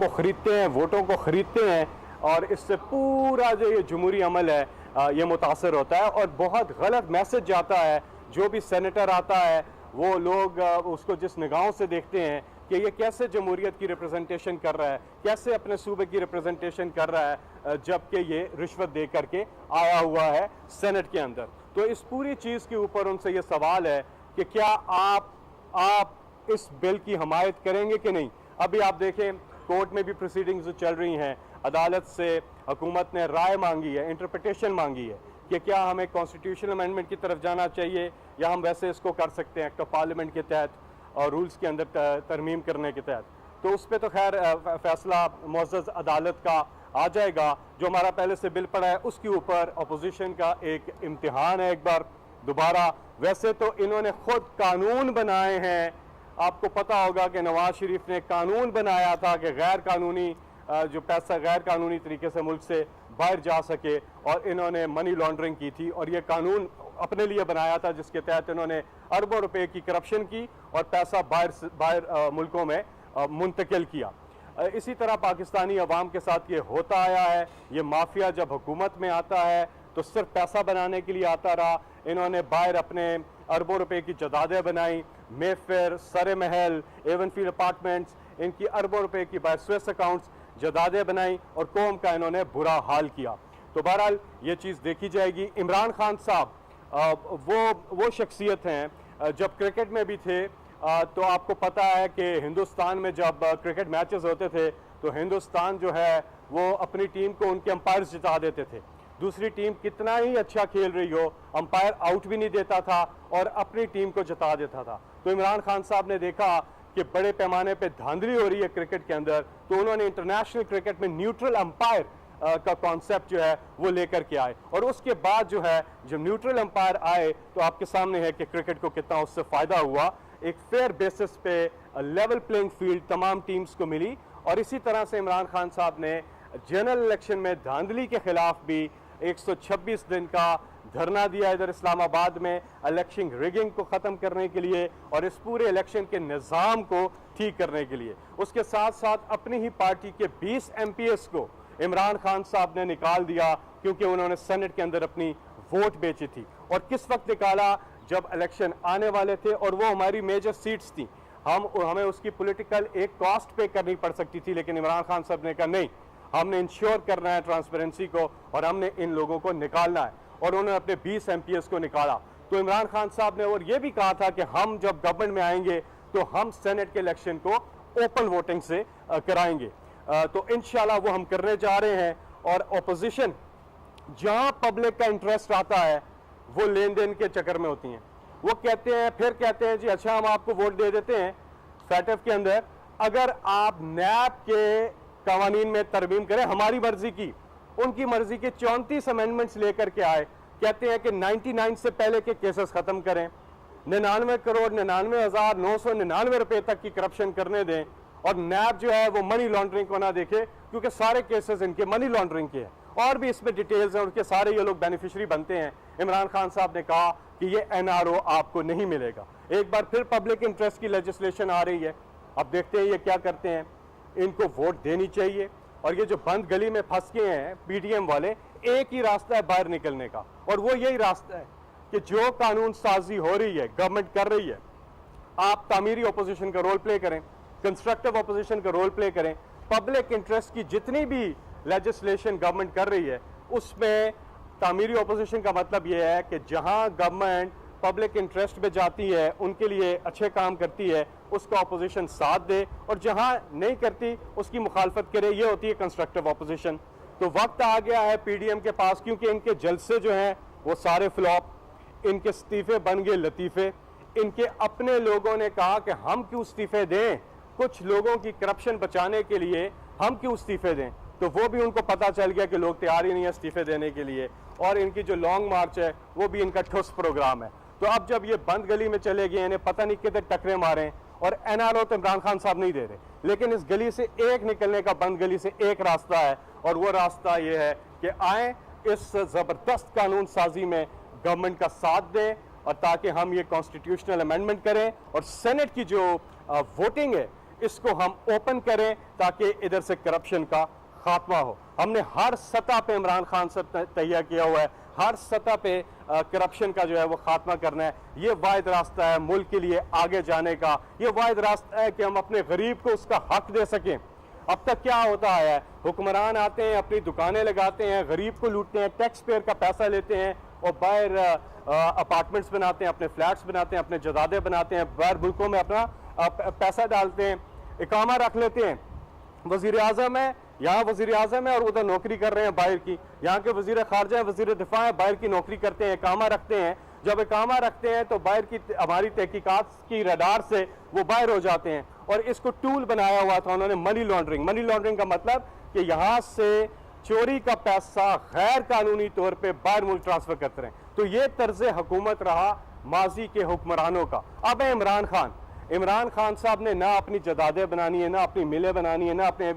को ख़रीदते हैं, वोटों को ख़रीदते हैं, और इससे पूरा जो ये जमहूरी अमल है ये मुतासर होता है और बहुत गलत मैसेज जाता है। जो भी सेनेटर आता है वो लोग उसको जिस निगाहों से देखते हैं कि ये कैसे जमहूरियत की रिप्रेजेंटेशन कर रहा है, कैसे अपने सूबे की रिप्रेजेंटेशन कर रहा है, जबकि ये रिश्वत दे करके आया हुआ है सेनेट के अंदर। तो इस पूरी चीज़ के ऊपर उनसे ये सवाल है कि क्या आप इस बिल की हमायत करेंगे कि नहीं। अभी आप देखें कोर्ट में भी प्रोसीडिंग्स जो चल रही हैं, अदालत से हुकूमत ने राय मांगी है, इंटरप्रिटेशन मांगी है कि क्या हमें कॉन्स्टिट्यूशनल अमेंडमेंट की तरफ जाना चाहिए या हम वैसे इसको कर सकते हैं एक्ट ऑफ पार्लियामेंट के तहत और रूल्स के अंदर तरमीम करने के तहत। तो उस पर तो खैर फैसला मुअज़्ज़ज़ अदालत का आ जाएगा। जो हमारा पहले से बिल पड़ा है उसके ऊपर अपोजिशन का एक इम्तिहान है एक बार दोबारा। वैसे तो इन्होंने खुद कानून बनाए हैं, आपको पता होगा कि नवाज शरीफ ने कानून बनाया था कि गैर कानूनी जो पैसा गैर कानूनी तरीके से मुल्क से बाहर जा सके, और इन्होंने मनी लॉन्ड्रिंग की थी और ये कानून अपने लिए बनाया था जिसके तहत इन्होंने अरबों रुपए की करप्शन की और पैसा बाहर मुल्कों में मुंतकिल किया। इसी तरह पाकिस्तानी अवाम के साथ ये होता आया है। ये माफिया जब हुकूमत में आता है तो सिर्फ पैसा बनाने के लिए आता रहा। इन्होंने बाहर अपने अरबों रुपए की जदादें बनाई, मेफेयर, सरे महल, एवनफील्ड अपार्टमेंट्स, इनकी अरबों रुपए की बाहर स्विस अकाउंट्स जदादें बनाई और कौम का इन्होंने बुरा हाल किया। तो बहरहाल ये चीज़ देखी जाएगी। इमरान खान साहब वो शख्सियत हैं, जब क्रिकेट में भी थे तो आपको पता है कि हिंदुस्तान में जब क्रिकेट मैचेस होते थे तो हिंदुस्तान जो है वो अपनी टीम को उनके अंपायर्स जिता देते थे। दूसरी टीम कितना ही अच्छा खेल रही हो, अंपायर आउट भी नहीं देता था और अपनी टीम को जिता देता था। तो इमरान खान साहब ने देखा कि बड़े पैमाने पे धांधली हो रही है क्रिकेट के अंदर, तो उन्होंने इंटरनेशनल क्रिकेट में न्यूट्रल अंपायर का कॉन्सेप्ट जो है वो लेकर के आए। और उसके बाद जो है जब न्यूट्रल अंपायर आए तो आपके सामने है कि क्रिकेट को कितना उससे फ़ायदा हुआ। एक फेयर बेसिस पे लेवल प्लेइंग फील्ड तमाम टीम्स को मिली। और इसी तरह से इमरान खान साहब ने जनरल इलेक्शन में धांधली के खिलाफ भी 126 दिन का धरना दिया इधर इस्लामाबाद में इलेक्शन रिगिंग को ख़त्म करने के लिए और इस पूरे इलेक्शन के निज़ाम को ठीक करने के लिए। उसके साथ साथ अपनी ही पार्टी के 20 MPs को इमरान खान साहब ने निकाल दिया क्योंकि उन्होंने सेनेट के अंदर अपनी वोट बेची थी। और किस वक्त निकाला, जब इलेक्शन आने वाले थे और वो हमारी मेजर सीट्स थी, हमें उसकी पॉलिटिकल एक कॉस्ट पे करनी पड़ सकती थी, लेकिन इमरान खान साहब ने कहा नहीं, हमने इंश्योर करना है ट्रांसपेरेंसी को और हमने इन लोगों को निकालना है। और उन्होंने अपने 20 MPs को निकाला। तो इमरान खान साहब ने और ये भी कहा था कि हम जब गवर्नमेंट में आएंगे तो हम सेनेट के इलेक्शन को ओपन वोटिंग से कराएंगे। तो इंशाल्लाह वो हम करने जा रहे हैं। और अपोजिशन जहां पब्लिक का इंटरेस्ट आता है वो लेन देन के चक्कर में होती हैं। वो कहते हैं, फिर कहते हैं जी अच्छा हम आपको वोट दे देते हैं फैटफ के अंदर अगर आप नैब के कवानीन में तरमीम करें हमारी मर्जी की। उनकी मर्जी के 34 अमेंडमेंट्स लेकर के आए। कहते हैं कि 99 से पहले के केसेस खत्म करें, 99,99,999 रुपए तक की करप्शन करने दें और नैब जो है वो मनी लॉन्ड्रिंग को ना देखे क्योंकि सारे केसेस इनके मनी लॉन्ड्रिंग के हैं। और भी इसमें डिटेल्स हैं, उनके सारे ये लोग बेनिफिशरी बनते हैं। इमरान खान साहब ने कहा कि ये NRO आपको नहीं मिलेगा। एक बार फिर पब्लिक इंटरेस्ट की लेजिस्लेशन आ रही है। अब देखते हैं ये क्या करते हैं। इनको वोट देनी चाहिए। और ये जो बंद गली में फंस गए हैं PDM वाले, एक ही रास्ता है बाहर निकलने का और वो यही रास्ता है कि जो कानून साजी हो रही है, गवर्नमेंट कर रही है, आप तामीरी अपोजिशन का रोल प्ले करें, कंस्ट्रक्टिव अपोजिशन का रोल प्ले करें। पब्लिक इंटरेस्ट की जितनी भी लेजिस्लेशन गवर्नमेंट कर रही है उसमें तामीरी अपोजिशन का मतलब यह है कि जहां गवर्नमेंट पब्लिक इंटरेस्ट में जाती है, उनके लिए अच्छे काम करती है, उसका अपोजिशन साथ दे और जहां नहीं करती उसकी मुखालफत करे। ये होती है कंस्ट्रक्टिव अपोजिशन। तो वक्त आ गया है PDM के पास, क्योंकि इनके जलसे जो हैं वो सारे फ्लॉप, इनके इस्तीफे बन गए लतीफ़े। इनके अपने लोगों ने कहा कि हम क्यों इस्तीफे दें, कुछ लोगों की करप्शन बचाने के लिए हम क्यों इस्तीफे दें। तो वो भी उनको पता चल गया कि लोग तैयार ही नहीं है इस्तीफे देने के लिए। और इनकी जो लॉन्ग मार्च है वो भी इनका ठोस प्रोग्राम है। तो अब जब ये बंद गली में चले गए, इन्हें पता नहीं कितने टकरे मारे। और NRO तो इमरान खान साहब नहीं दे रहे, लेकिन इस गली से एक निकलने का, बंद गली से एक रास्ता है और वो रास्ता ये है कि आए इस ज़बरदस्त कानून साजी में गवर्नमेंट का साथ दें और ताकि हम ये कॉन्स्टिट्यूशनल अमेंडमेंट करें और सेनेट की जो वोटिंग है इसको हम ओपन करें ताकि इधर से करप्शन का खात्मा हो। हमने हर सतह पे इमरान खान से तैयार किया हुआ है, हर सतह पे करप्शन का जो है वो खात्मा करना है। ये वाहिद रास्ता है मुल्क के लिए आगे जाने का, ये वाहिद रास्ता है कि हम अपने गरीब को उसका हक दे सकें। अब तक क्या होता है, हुक्मरान आते हैं, अपनी दुकानें लगाते हैं, गरीब को लूटते हैं, टैक्स पेयर का पैसा लेते हैं और बाहर अपार्टमेंट्स बनाते हैं, अपने फ्लैट्स बनाते हैं, अपने जदादे बनाते हैं, बाहर मुल्कों में अपना पैसा डालते हैं, इकामा रख लेते हैं। वजीर आजम है, यहाँ वजीर आजम है और उधर नौकरी कर रहे हैं बाहर की। यहाँ के वजीर खारजा है, वजीर दिफा है, बाहर की नौकरी करते हैं, इकामा रखते हैं। जब इकामा रखते हैं तो बाहर की हमारी तहकीकात की रडार से वो बाहर हो जाते हैं और इसको टूल बनाया हुआ था उन्होंने मनी लॉन्ड्रिंग। मनी लॉन्ड्रिंग का मतलब कि यहाँ से चोरी का पैसा गैर कानूनी तौर पे बाहर मुल्क ट्रांसफर करते रहे। तो ये तर्ज हुकूमत रहा माजी के हुक्मरानों का। अब है इमरान खान साहब ने ना अपनी जदादें बनानी है, ना अपनी मिलें बनानी है, ना अपने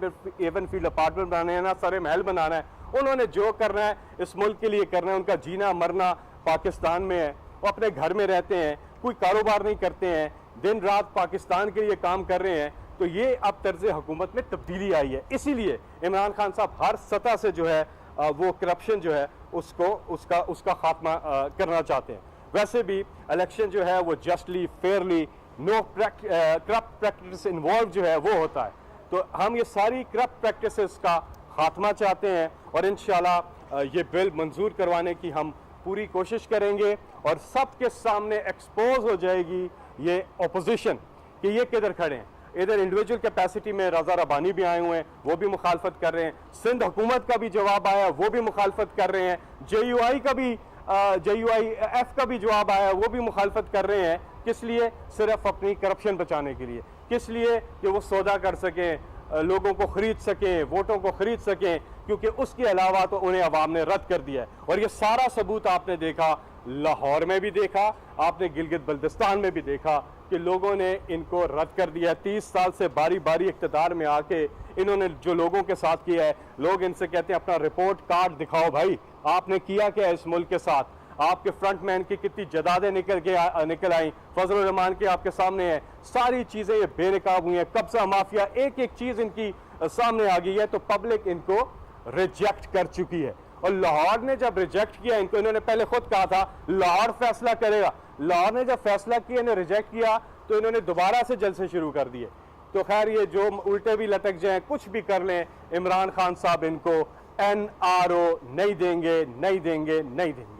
एवन फील्ड अपार्टमेंट बनाने हैं, ना सारे महल बनाना है। उन्होंने जो करना है इस मुल्क के लिए करना है। उनका जीना मरना पाकिस्तान में है, वो अपने घर में रहते हैं, कोई कारोबार नहीं करते हैं, दिन रात पाकिस्तान के लिए काम कर रहे हैं। तो ये अब तर्ज हुकूमत में तब्दीली आई है। इसीलिए इमरान खान साहब हर सतह से जो है वो करप्शन जो है उसका खात्मा करना चाहते हैं। वैसे भी इलेक्शन जो है वो justly, fairly, no corrupt practice involve जो है वो होता है। तो हम ये सारी करप्ट प्रैक्टिसेस का खात्मा चाहते हैं और इंशाल्लाह ये बिल मंजूर करवाने की हम पूरी कोशिश करेंगे और सबके सामने एक्सपोज हो जाएगी ये अपोजिशन कि ये किधर खड़े हैं। इधर इंडिविजुअल कैपेसिटी में रजा रबानी भी आए हुए हैं, वो भी मुखालफत कर रहे हैं। सिंध हुकूमत का भी जवाब आया, वो भी मुखालफत कर रहे हैं। JUI का भी JUIF का भी जवाब आया, वो भी मुखालफत कर रहे हैं। किस लिए? सिर्फ अपनी करप्शन बचाने के लिए। किस लिए? कि वो सौदा कर सकें, लोगों को खरीद सकें, वोटों को खरीद सकें, क्योंकि उसके अलावा तो उन्हें अवाम ने रद्द कर दिया है। और ये सारा सबूत आपने देखा, लाहौर में भी देखा, आपने गिलगित बल्तिस्तान में भी देखा कि लोगों ने इनको रद्द कर दिया। 30 साल से बारी बारी इख्तिदार में आके इन्होंने जो लोगों के साथ किया है, लोग इनसे कहते हैं अपना रिपोर्ट कार्ड दिखाओ भाई, आपने किया क्या इस मुल्क के साथ। आपके फ्रंट मैन की कितनी जदादें निकल आई, फजल रहमान के आपके सामने है। सारी चीजें ये बेनकाब हुई हैं, कब्जा माफिया, एक एक चीज इनकी सामने आ गई है। तो पब्लिक इनको रिजेक्ट कर चुकी है। और लाहौर ने जब रिजेक्ट किया इनको, इन्होंने पहले खुद कहा था लाहौर फैसला करेगा। लाहौर ने जब फैसला किया, इन्हें रिजेक्ट किया, तो इन्होंने दोबारा से जलसे शुरू कर दिए। तो खैर ये जो उल्टे भी लटक जाएं, कुछ भी कर लें, इमरान खान साहब इनको NRO नहीं देंगे, नहीं देंगे, नहीं देंगे।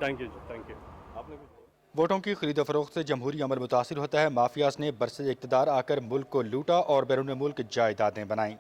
Thank you ji, thank you. आपने वोटों की खरीद फरोख्त से जमहूरी अमल मुतासिर होता है। माफियाज ने बरसे इक़्तिदार आकर मुल्क को लूटा और बैरून मुल्क जायदादें बनाई।